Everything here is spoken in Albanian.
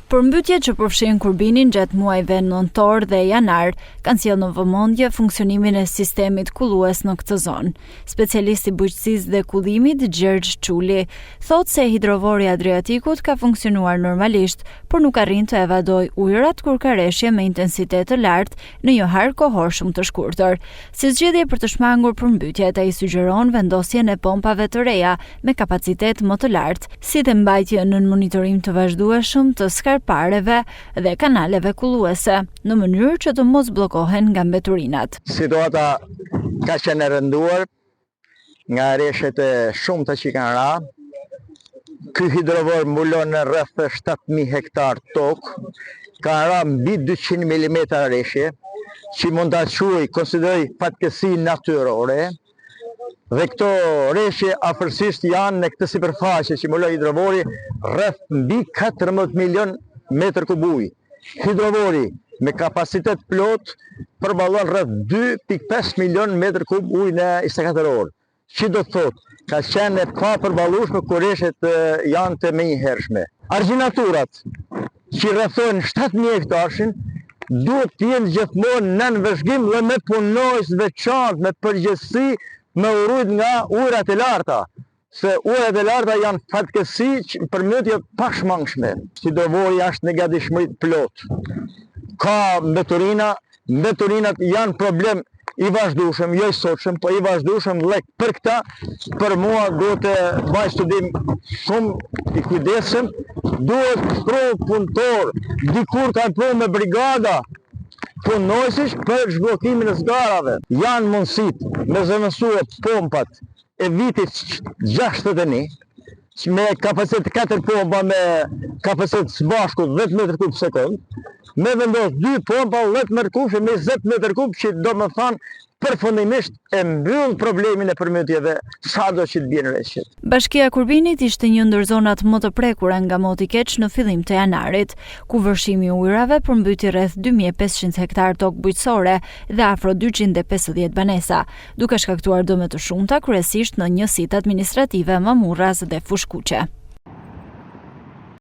Përmbytjet që përfshin Kurbinin gjatë muajve nëntor dhe janar kanë sjellë në vëmendje funksionimin e sistemit kullues në këtë zonë. Specialisti i bujqësisë dhe kullimit Gjergj Çuli thotë se hidrovori i Adriatikut ka funksionuar normalisht, por nuk arrin të evadojë ujërat kur ka rreshje me intensitet të lartë në një harë kohor shumë të shkurtër. Si zgjedhje për të shmangur përmbytjet, ai sugjeron vendosjen e pompave të reja me kapacitet më të lartë, si dhe mbajtjen në monitorim të vazhdueshëm të pareve dhe kanaleve kulluese, në mënyrë që të mos bllokohen nga mbeturinat. Situata ka qenë e rënduar nga rreshtet e shumta që kanë ra. Ky hidrovor mbulon rreth 7.000 hektar tokë, ka ra mbi 200 mm rreshje, që mund ta konsideroj fatkeqësi natyrore. Dhe këto rreshje afërsisht janë në këtë sipërfaqe që mbulon hidrovori rreth mbi 14 milion metër kub ujë. Hidrovori me kapacitet plot përballon rreth 2.5 milion metër kub ujë në 24 orë. Që do të thotë, ka qenë e pa përballueshme kur rreshtet janë të menjëhershme. Argjinaturat që rrethojnë 7.000 hektarshin duhet të jenë gjithmonë nën vëzhgim dhe me punonjës veçantë, me përgjegjësi, me urujt nga ujërat e larta. Se ujërat e larta janë fatkeqësi për përmbytje pashmangshme. Hidrovori është në gatishmëri plot. Ka mbeturinat janë problem i vazhdueshëm, jo i sotshëm, po i vazhdueshëm dhe për këta, për mua duhet të bëj studim shumë i kujdesshëm, duhet provë punëtor, dikur kanë provë me brigada punonjësish për zhbllokimin e zgarave. Janë mundësit me zëvendësue pompat e vitit 61, me kapacitet 4 pompa me kapacitet së bashku 10 m3 sekund, me vendos 2 pompa 10 m3 me 20 m3 që do më thanë përfundimisht e mbyll problemin e përmbytjeve sado që të bjen rreshtet. Bashkia e Kurbinit ishte një ndër zonat më të prekura nga moti keq në fillim të janarit, ku vërshimi i ujërave përmbyti rreth 2500 hektar tokë bujqësore dhe afro 250 banesa, duke shkaktuar dëme të shumta kryesisht në njësitë administrative, Mamurras dhe Fushkuqe.